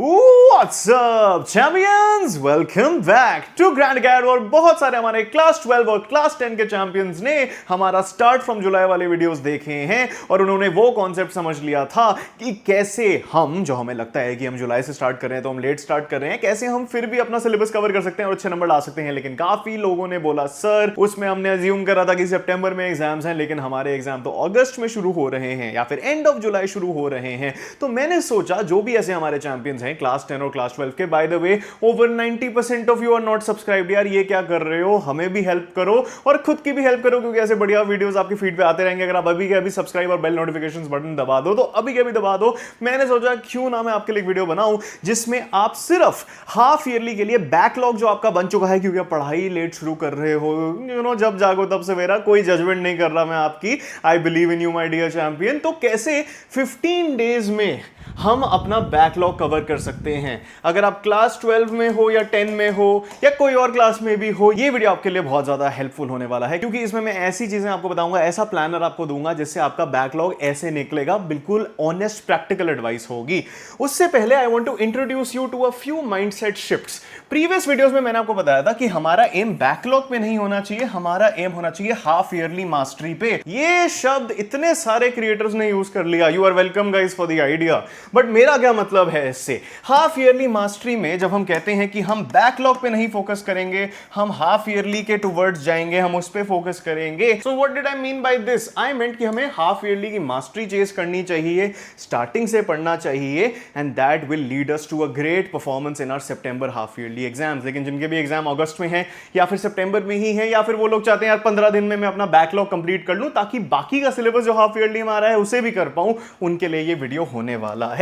What's up champions? Welcome back to Grand Academy। और बहुत सारे हमारे क्लास 12 और क्लास 10 के चैंपियंस ने हमारा स्टार्ट फ्रॉम जुलाई वाले वीडियोस देखे हैं और उन्होंने वो कॉन्सेप्ट समझ लिया था कि कैसे हम, जो हमें लगता है कि हम जुलाई से स्टार्ट कर रहे हैं तो हम लेट स्टार्ट कर रहे हैं, कैसे हम फिर भी अपना सिलेबस कवर कर सकते हैं और अच्छे नंबर ला सकते हैं। लेकिन काफी लोगों ने बोला सर उसमें हमने अज्यूम करा था कि सितंबर में एग्जाम्स हैं, लेकिन हमारे एग्जाम तो अगस्त में शुरू हो रहे हैं या फिर एंड ऑफ जुलाई शुरू हो रहे हैं। तो मैंने सोचा जो भी ऐसे हमारे चैंपियंस हैं क्लास 10 और क्लास 12 के, by the way over 90% of you are not subscribed. यार ये क्या कर रहे हो, हमें भी हेल्प करो और खुद की भी हेल्प करो, क्योंकि ऐसे बढ़िया वीडियोस आपके फीड पे आते रहेंगे। अगर आप अभी के अभी सब्सक्राइब और बेल नोटिफिकेशंस बटन दबा दो तो अभी के अभी दबा दो। मैंने सोचा क्यों ना मैं आपके लिए वीडियो बनाऊं जिसमें आप सिर्फ हाफ ईयरली के लिए बैकलॉग जो आपका बन चुका है, क्योंकि आप पढ़ाई लेट शुरू कर रहे हो, जब जागो तब से मेरा कोई जजमेंट नहीं कर रहा मैं आपकी। I believe in you my dear champion. तो कैसे 15 डेज में हम अपना बैकलॉग कवर कर सकते हैं। अगर आप क्लास 12 में हो या 10 में हो या कोई और क्लास में भी हो, ये वीडियो आपके लिए बहुत ज्यादा हेल्पफुल होने वाला है, क्योंकि इसमें मैं ऐसी चीजें आपको बताऊंगा, ऐसा प्लानर आपको दूंगा जिससे आपका बैकलॉग ऐसे निकलेगा। बिल्कुल ऑनेस्ट प्रैक्टिकल एडवाइस होगी। उससे पहले I want to introduce you to a few mindset shifts. Previous videos में मैंने आपको बताया था कि हमारा एम बैकलॉग पे नहीं होना चाहिए, हमारा एम होना चाहिए हाफ ईयरली मास्टरी पे। ये शब्द इतने सारे क्रिएटर्स ने यूज कर लिया। You are welcome guys for the idea, but मेरा क्या मतलब है इससे। हाफ ईयरली मास्टरी में जब हम कहते हैं कि हम बैकलॉग पे नहीं फोकस करेंगे, हम हाफ ईयरली के टुवर्ड्स जाएंगे, हम उस पे फोकस करेंगे। So what did I mean by this? I meant कि हमें हाफ ईयरली की मास्टरी चेस करनी चाहिए, स्टार्टिंग से पढ़ना चाहिए, and that will lead us to a great performance in our September half yearly exams. लेकिन जिनके भी एग्जाम अगस्त में है या फिर सितंबर में ही है, या फिर वो लोग चाहते हैं यार 15 दिन में मैं अपना बैकलॉग कंप्लीट कर लूं ताकि बाकी का सिलेबस जो हाफ ईयरली में आ रहा है उसे भी कर पाऊं, उनके लिए ये वीडियो होने वाला है।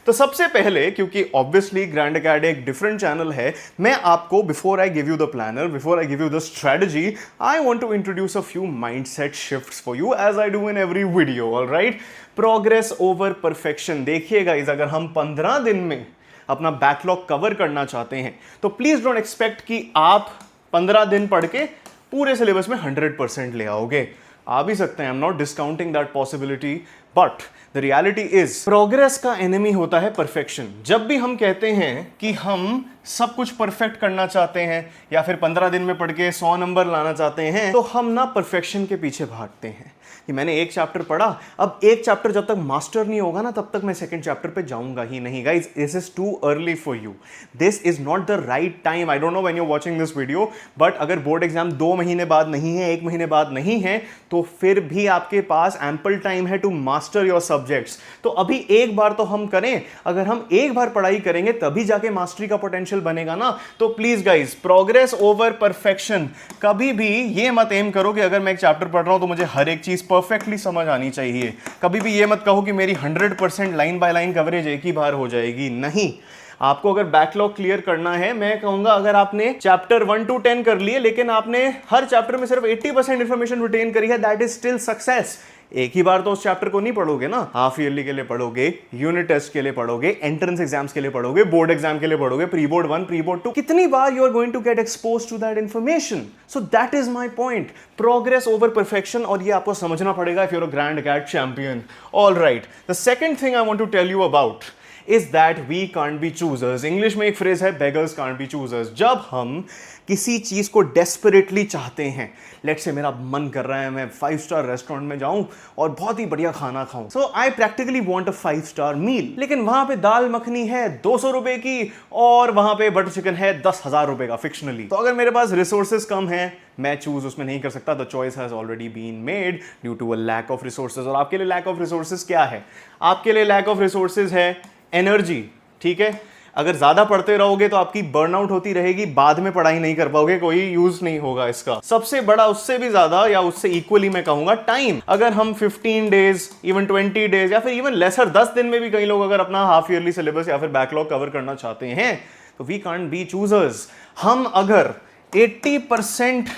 तो सबसे पहले, क्योंकि ऑब्वियसली ग्रैंड अकेडमी एक डिफरेंट चैनल है, मैं आपको before I give you the planner, before I give you the strategy, I want to introduce a few mindset shifts for you as I do in every video. Alright, progress over perfection. देखिएगा, अगर हम 15 दिन में अपना backlog cover करना चाहते हैं तो प्लीज डोंट एक्सपेक्ट कि आप 15 दिन पढ़ के पूरे सिलेबस में 100% ले आओगे। आ भी सकते हैं, I am not discounting that possibility, but the reality is progress का एनिमी होता है परफेक्शन। जब भी हम कहते हैं कि हम सब कुछ परफेक्ट करना चाहते हैं या फिर 15 दिन में पढ़ के 100 नंबर लाना चाहते हैं, तो हम ना परफेक्शन के पीछे भागते हैं कि मैंने एक चैप्टर पढ़ा, अब एक चैप्टर जब तक मास्टर नहीं होगा ना तब तक मैं सेकंड चैप्टर पे जाऊंगा ही नहीं। Guys, this is too early for you, this is not the right time. I don't know when you are watching this video, but अगर बोर्ड एग्जाम 2 महीने बाद नहीं है, 1 महीने बाद नहीं है, तो फिर भी आपके पास एम्पल टाइम है टू मास्टर योर सब्जेक्ट्स। तो अभी एक बार तो हम करें, अगर हम एक बार पढ़ाई करेंगे तभी जाके मास्टरी का पोटेंशियल बनेगा ना। तो please guys, progress over perfection. कभी भी ये मत एम करो कि अगर मैं एक चैप्टर पढ़ रहा हूं तो मुझे हर एक चीज परफेक्टली समझ आनी चाहिए। कभी भी ये मत कहो कि मेरी 100% लाइन बाय लाइन कवरेज एक ही बार हो जाएगी। नहीं, आपको अगर बैकलॉग क्लियर करना है, मैं कहूंगा अगर आपने चैप्टर 1 to 10 कर लिए लेकिन आपने हर चैप्टर में सिर्फ 80% इंफॉर्मेशन रिटेन करी है, दैट इज स्टिल सक्सेस। एक ही बार तो उस चैप्टर को नहीं पढ़ोगे ना, हाफ ईयरली के लिए पढ़ोगे, यूनिट टेस्ट के लिए पढ़ोगे, एंट्रेंस एग्जाम्स के लिए पढ़ोगे, बोर्ड एग्जाम के लिए पढ़ोगे, प्री बोर्ड 1, प्री बोर्ड 2, कितनी बार you are going to get expose to that information. So that is my point, progress over perfection, और ये आपको समझना पड़ेगा if you are a grand academy champion. Alright, the second thing I want to tell you about is that we can't be choosers. English में एक phrase है, beggars can't be choosers. जब हम किसी चीज को डेस्परेटली चाहते हैं, लेट्स से मेरा मन कर रहा है मैं 5 स्टार रेस्टोरेंट में जाऊं और बहुत ही बढ़िया खाना खाऊं, सो आई प्रैक्टिकली वांट अ 5 स्टार मील, लेकिन वहां पे दाल मखनी है 200 रुपए की और वहां पे बटर चिकन है 10,000 रुपए का फिक्शनली। तो अगर मेरे पास रिसोर्सेज कम है, मैं चूज उसमें नहीं कर सकता। The choice has already been made due to a lack of resources. और आपके लिए लैक ऑफ रिसोर्सेज क्या है? आपके लिए लैक ऑफ रिसोर्सेज है एनर्जी। ठीक है, अगर ज्यादा पढ़ते रहोगे तो आपकी बर्नआउट होती रहेगी, बाद में पढ़ाई नहीं कर पाओगे, कोई यूज नहीं होगा इसका। सबसे बड़ा, उससे भी ज्यादा या उससे इक्वली मैं कहूंगा, टाइम। अगर हम 15 डेज, इवन 20 डेज या फिर इवन लेसर 10 दिन में भी कई लोग अगर अपना हाफ ईयरली सिलेबस या फिर बैकलॉग कवर करना चाहते हैं तो वी कांट बी चूजर्स। हम अगर 80%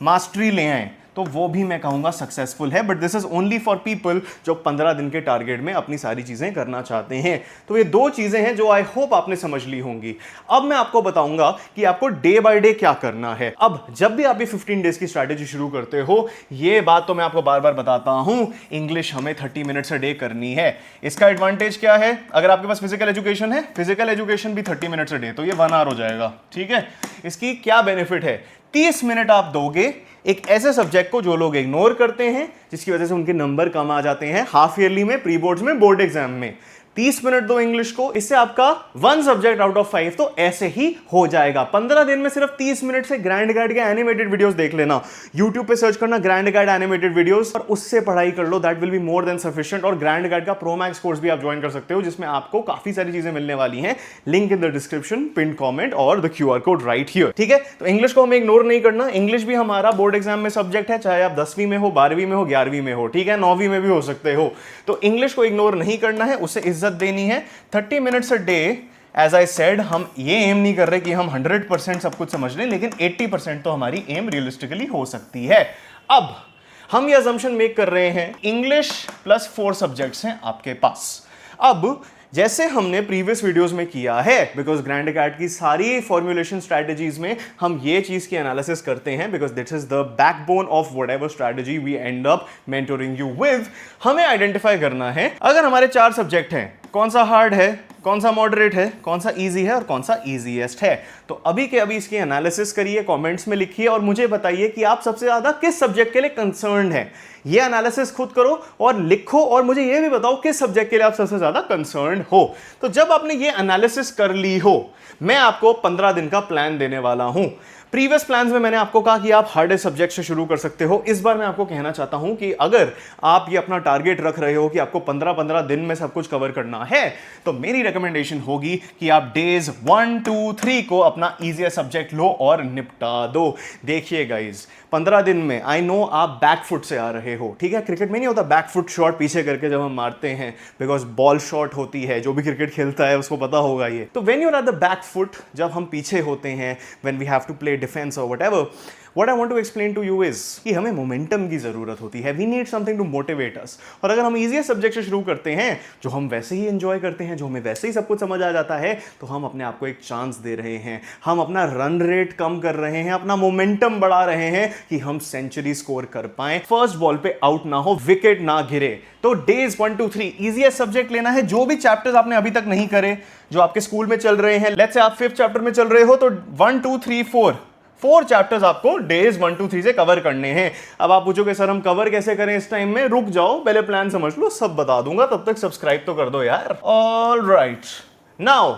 मास्टरी ले आए तो वो भी मैं कहूंगा सक्सेसफुल है, but this is only for people जो 15 दिन के टारगेट में अपनी सारी चीजें करना चाहते हैं। तो ये दो चीजें हैं जो आई होप आपने समझ ली होंगी। अब मैं आपको बताऊंगा कि आपको डे बाय डे क्या करना है। अब जब भी आप ये 15 डेज की स्ट्रैटेजी शुरू करते हो, ये बात तो मैं आपको बार बार बताता हूं, इंग्लिश हमें 30 मिनट्स अ डे करनी है। इसका एडवांटेज क्या है, अगर आपके पास फिजिकल एजुकेशन है, फिजिकल एजुकेशन भी 30 मिनट्स अ डे, तो ये 1 आवर हो जाएगा। ठीक है, इसकी क्या बेनिफिट है, 30 मिनट आप दोगे एक ऐसे सब्जेक्ट को जो लोग इग्नोर करते हैं, जिसकी वजह से उनके नंबर कम आ जाते हैं हाफ ईयरली में, प्री बोर्ड्स में, बोर्ड एग्जाम में। 30 मिनट दो इंग्लिश को, इससे आपका 1 सब्जेक्ट आउट ऑफ 5 तो ऐसे ही हो जाएगा। 15 दिन में सिर्फ 30 मिनट से ग्रैंड गाइड के एनिमेटेड वीडियोस देख लेना, YouTube पे सर्च करना ग्रैंड गाइड एनिमेटेड वीडियोस और उससे पढ़ाई कर लो, that will be more than sufficient. और ग्रैंड गाइड का प्रो मैक्स कोर्स भी आप ज्वाइन कर सकते हो, जिसमें आपको काफी सारी चीजें मिलने वाली हैं। Link in the description, pin comment और the QR code right here. ठीक है, तो इंग्लिश को हमें इग्नोर नहीं करना। इंग्लिश भी हमारा बोर्ड एग्जाम में सब्जेक्ट है, चाहे आप 10वीं में हो, 12वीं में हो, 11वीं में हो, ठीक है, 9वीं में भी हो सकते हो। तो इंग्लिश को इग्नोर नहीं करना है, उसे इज्जत देनी है। 30 minutes a day, as I said, हम ये एम नहीं कर रहे कि हम 100% सब कुछ समझ लें, लेकिन 80% तो हमारी एम रियलिस्टिकली हो सकती है। अब हम ये अजम्पशन मेक कर रहे हैं इंग्लिश प्लस 4 सब्जेक्ट्स हैं आपके पास। अब जैसे हमने प्रीवियस वीडियोस में किया है, बिकॉज ग्रैंड अकैड की सारी फॉर्मुलेशन स्ट्रैटेजीज में हम ये चीज की एनालिसिस करते हैं, because this is the backbone of whatever strategy we end up mentoring you with. हमें आइडेंटिफाई करना है, अगर हमारे 4 सब्जेक्ट हैं, कौन सा हार्ड है, कौन सा मॉडरेट है, कौन सा इजी है और कौन सा इजीएस्ट है। तो अभी के अभी इसकी एनालिसिस करिए, कमेंट्स में लिखिए और मुझे बताइए कि आप सबसे ज्यादा किस सब्जेक्ट के लिए कंसर्न्ड है। ये एनालिसिस खुद करो और लिखो, और मुझे ये भी बताओ किस सब्जेक्ट के लिए आप सबसे ज्यादा कंसर्न्ड हो। तो जब आपने ये एनालिसिस कर ली हो, मैं आपको 15 दिन का प्लान देने वाला हूं। प्रीवियस प्लान्स में मैंने आपको कहा कि आप हार्डेस्ट सब्जेक्ट से शुरू कर सकते हो। इस बार मैं आपको कहना चाहता हूं कि अगर आप ये अपना टारगेट रख रहे हो कि आपको 15-15 दिन में सब कुछ कवर करना है, तो मेरी रिकमेंडेशन होगी कि आप डेज 1, 2, 3 को अपना इजीएस्ट सब्जेक्ट लो और निपटा दो। देखिए गाइज, 15 दिन में आई नो आप बैकफुट से आ रहे हो, ठीक है, क्रिकेट में नहीं होता बैकफुट शॉट पीछे करके जब हम मारते हैं, बिकॉज बॉल शॉट होती है, जो भी क्रिकेट खेलता है उसको पता होगा ये। तो when you are at the back foot, जब हम पीछे होते हैं, when we have to play defence और whatever, what I want to explain to you is कि हमें मोमेंटम की जरूरत होती है, we need something to motivate us। और अगर हम इजीएस्ट सब्जेक्ट से शुरू करते हैं, जो हम वैसे ही एंजॉय करते हैं, जो हमें वैसे ही सब कुछ समझ आ जाता है, तो हम अपने आप को एक चांस दे रहे हैं, हम अपना रन रेट कम कर रहे हैं, अपना मोमेंटम बढ़ा रहे हैं कि हम सेंचुरी स्कोर कर पाए, फर्स्ट बॉल पे आउट ना हो, विकेट ना गिरे। तो डेज 1, 2, 3 इजीएस्ट सब्जेक्ट लेना है। जो भी चैप्टर्स आपने अभी तक नहीं करे, जो आपके स्कूल में चल रहे हैं, लेट्स से आप 5th चैप्टर में चल रहे हो, तो 1, 2, 3, 4 चैप्टर्स आपको डेज 1, 2, 3 से कवर करने हैं। अब आप पूछोगे सर हम कवर कैसे करें इस टाइम में, रुक जाओ, पहले प्लान समझ लो, सब बता दूंगा, तब तक सब्सक्राइब तो कर दो यार। All right, now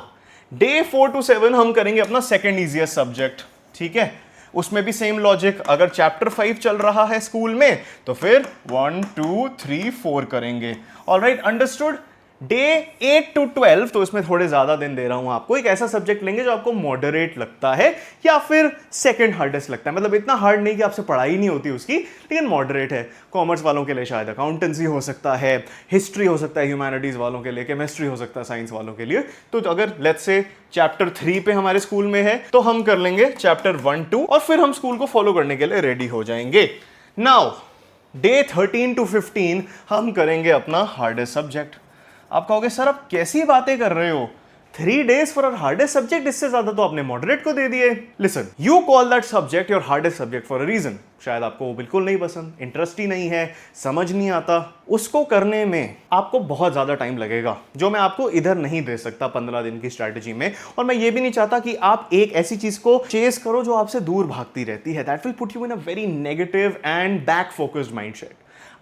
day 4 to 7 हम करेंगे अपना सेकेंड इजीएस्ट सब्जेक्ट, ठीक है। उसमें भी सेम लॉजिक, अगर चैप्टर 5 चल रहा है स्कूल में, तो फिर 1, 2, 3, 4 करेंगे। All right, understood. Day 8 to 12, तो इसमें थोड़े ज्यादा दिन दे रहा हूं आपको, एक ऐसा सब्जेक्ट लेंगे जो आपको मॉडरेट लगता है या फिर सेकंड हार्डेस्ट लगता है, मतलब इतना हार्ड नहीं कि आपसे पढ़ाई नहीं होती उसकी, लेकिन मॉडरेट है। कॉमर्स वालों के लिए शायद अकाउंटेंसी हो सकता है, हिस्ट्री हो सकता है ह्यूमैनिटीज वालों के लिए, केमिस्ट्री हो सकता है साइंस वालों के लिए। तो अगर लेट्स से चैप्टर 3 पे हमारे स्कूल में है, तो हम कर लेंगे चैप्टर 1, 2 और फिर हम स्कूल को फॉलो करने के लिए रेडी हो जाएंगे। नाउ डे 13 to 15 हम करेंगे अपना हार्डेस्ट सब्जेक्ट। आप कहोगे सर आप कैसी बातें कर रहे हो, 3 days for our hardest subject, इससे ज्यादा तो आपने मॉडरेट को दे दिए। Listen, you call that subject your hardest subject for a reason. शायद आपको वो बिल्कुल नहीं पसंद, इंटरेस्ट ही नहीं है, समझ नहीं आता, उसको करने में आपको बहुत ज्यादा टाइम लगेगा, जो मैं आपको इधर नहीं दे सकता 15 दिन की स्ट्रैटेजी में। और मैं ये भी नहीं चाहता कि आप एक ऐसी चीज को चेस करो जो आपसे दूर भागती रहती है, that will put you in a very negative and back focused mindset.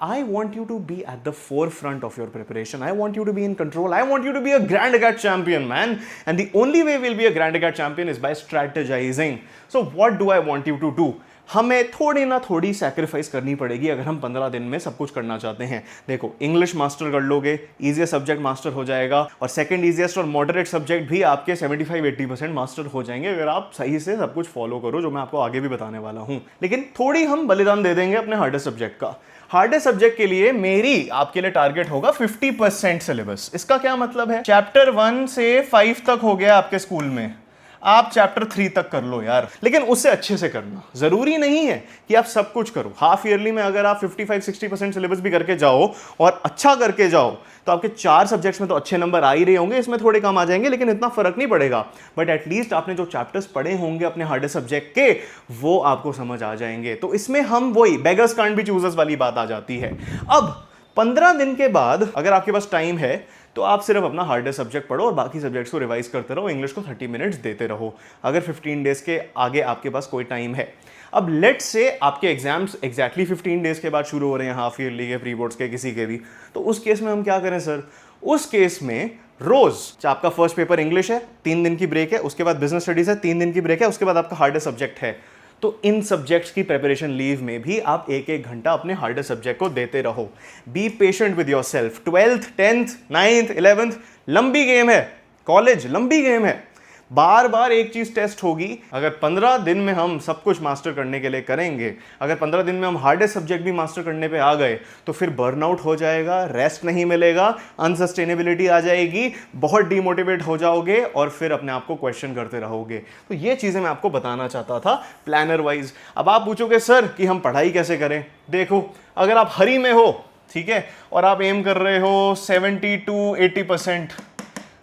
I want you to be at the forefront of your preparation. I want you to be in control. I want you to be a Grand Agat champion, man. And the only way we'll be a Grand Agat champion is by strategizing. So what do I want you to do? हमें थोड़ी ना थोड़ी sacrifice करनी पड़ेगी अगर हम 15 दिन में सब कुछ करना चाहते हैं। देखो, इंग्लिश मास्टर कर लोगे, इजीएस्ट सब्जेक्ट मास्टर हो जाएगा, और सेकंड इजीएस्ट और मॉडरेट सब्जेक्ट भी आपके 75-80% मास्टर हो जाएंगे अगर आप सही से सब कुछ फॉलो करो, जो मैं आपको आगे भी बताने वाला हूं। लेकिन थोड़ी हम बलिदान दे देंगे अपने हार्डेस्ट सब्जेक्ट का। हार्डेस्ट सब्जेक्ट के लिए मेरी आपके लिए टारगेट होगा 50% सिलेबस। इसका क्या मतलब है, चैप्टर 1 से 5 तक हो गया आपके स्कूल में, आप चैप्टर 3 तक कर लो यार, लेकिन उससे अच्छे से करना। जरूरी नहीं है कि आप सब कुछ करो। हाफ ईयरली में अगर आप 55-60% सिलेबस भी करके जाओ और अच्छा करके जाओ तो आपके 4 सब्जेक्ट्स में तो अच्छे नंबर आ ही रहे होंगे, इसमें थोड़े कम आ जाएंगे लेकिन इतना फर्क नहीं पड़ेगा। बट एटलीस्ट आपने जो चैप्टर्स पढ़े होंगे अपने हार्डेस्ट सब्जेक्ट के, वो आपको समझ आ जाएंगे। तो इसमें हम वही बेगर्स कांट बी चूजर्स वाली बात आ जाती है। अब 15 दिन के बाद अगर आपके पास टाइम है तो आप सिर्फ अपना हार्डेस्ट सब्जेक्ट पढ़ो और बाकी सब्जेक्ट्स को रिवाइज करते रहो, इंग्लिश को 30 मिनट्स देते रहो, अगर 15 डेज के आगे आपके पास कोई टाइम है। अब लेट्स से आपके एग्जाम्स एग्जैक्टली 15 डेज के बाद शुरू हो रहे हैं, हाफ ईयरली के, प्री बोर्ड्स के, किसी के भी, तो उस केस में हम क्या करें सर? उस केस में रोज आपका फर्स्ट पेपर इंग्लिश है, 3 दिन की ब्रेक है, उसके बाद बिजनेस स्टडीज है, 3 दिन की ब्रेक है, उसके बाद आपका हार्डेस्ट सब्जेक्ट है। तो इन सब्जेक्ट्स की प्रिपरेशन लीव में भी आप 1-1 घंटा अपने हार्डेस्ट सब्जेक्ट को देते रहो। Be patient with yourself. 12th 10th 9th 11th लंबी गेम है, कॉलेज लंबी गेम है, बार बार एक चीज टेस्ट होगी। अगर 15 दिन में हम सब कुछ मास्टर करने के लिए करेंगे, अगर 15 दिन में हम हार्डेस्ट सब्जेक्ट भी मास्टर करने पे आ गए, तो फिर बर्नआउट हो जाएगा, रेस्ट नहीं मिलेगा, अनसस्टेनेबिलिटी आ जाएगी, बहुत डीमोटिवेट हो जाओगे और फिर अपने आप को क्वेश्चन करते रहोगे। तो ये चीजें मैं आपको बताना चाहता था प्लानर वाइज। अब आप पूछोगे सर कि हम पढ़ाई कैसे करें? देखो, अगर आप हरी में हो, ठीक है, और आप एम कर रहे हो 70 to 80%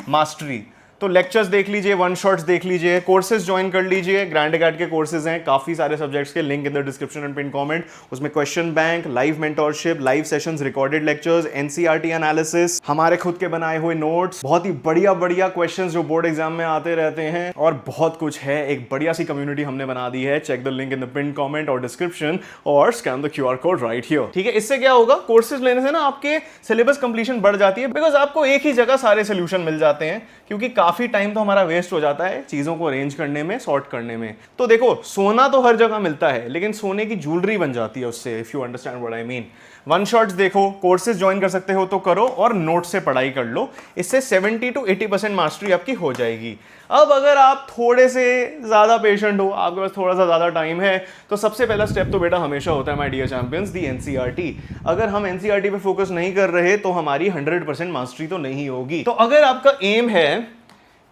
मास्टरी, तो लेक्चर्स देख लीजिए, वन शॉट्स देख लीजिए, कोर्सेज ज्वाइन कर लीजिए। ग्रैंड अकेडमी के कोर्सेज हैं काफी सारे सब्जेक्ट्स के, link in the description and pin comment. उसमें question bank, live mentorship, live sessions, recorded lectures, NCERT analysis, हमारे खुद के बनाए हुए नोट्स, बहुत ही बढ़िया बढ़िया क्वेश्चंस जो बोर्ड एग्जाम में आते रहते हैं, और बहुत कुछ है। एक बढ़िया सी कम्युनिटी हमने बना दी है। Check the link in the pin comment और डिस्क्रिप्शन, और scan the QR code right here. ठीक है, इससे क्या होगा? कोर्सेज लेने से ना आपके सिलेबस कंप्लीशन बढ़ जाती है, बिकॉज आपको एक ही जगह सारे सोल्यूशन मिल जाते हैं, क्योंकि काफी टाइम तो हमारा वेस्ट हो जाता है चीजों को अरेंज करने में, सॉर्ट करने में। तो देखो, सोना तो हर जगह मिलता है, लेकिन सोने की ज्वेलरी बन जाती है उससे, if you understand what I mean. One shots देखो, कोर्सेज ज्वाइन कर सकते हो तो करो, और नोट से पढ़ाई कर लो, इससे 70 to 80% मास्टरी आपकी हो जाएगी। अब अगर आप थोड़े से ज्यादा पेशेंट हो, आपके पास थोड़ा सा ज्यादा टाइम है, तो सबसे पहला स्टेप तो बेटा हमेशा होता है my dear champions, the NCERT. अगर हम एनसीईआरटी पे फोकस नहीं कर रहे तो हमारी 100% मास्टरी तो नहीं होगी। तो अगर आपका एम है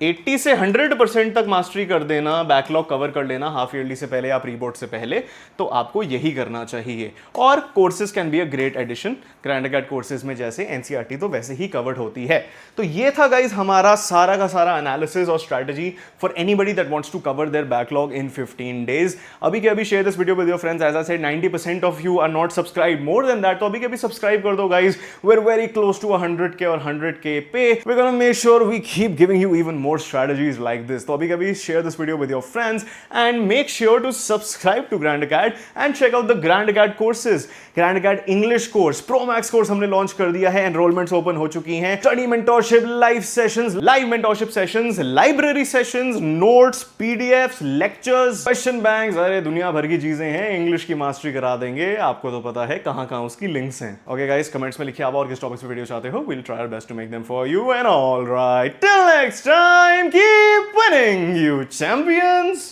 80 से 100% तक मास्टरी कर देना, बैकलॉग कवर कर लेना हाफ ईयरली से पहले या प्री बोर्ड से पहले, तो आपको यही करना चाहिए। और courses can be a great addition, Grand Academy courses में जैसे एनसीईआरटी तो वैसे ही कवर्ड होती है। तो ये था गाइज हमारा सारा का सारा एनालिसिस और strategy for anybody that wants to cover their backlog in 15 days. अभी के अभी share this video with your friends. As I said 90% of you are not subscribe, more than that, तो अभी के अभी सब्सक्राइब कर दो guys. We are very close to 100K और 100K पे we gonna make sure we keep giving you even more strategies like this. तो अभी कभी share this video with your friends and make sure to subscribe to Grand Acad and check out the Grand Acad courses. Grand Acad English course, Pro Max course हमने launch कर दिया है, enrollments open हो चुकी हैं, study mentorship, live sessions, live mentorship sessions, library sessions, notes, PDFs, lectures, question banks, अरे दुनिया भर की चीजें हैं। इंग्लिश की मास्टरी करा देंगे, आपको तो पता है कहां कहां उसकी लिंक्स हैं। ओके गाइस, कमेंट्स में लिखिए आप और किस टॉपिक्स पे वीडियो चाहते हो, we'll try our best to make them for you, and all right, till next time, keep winning, you champions!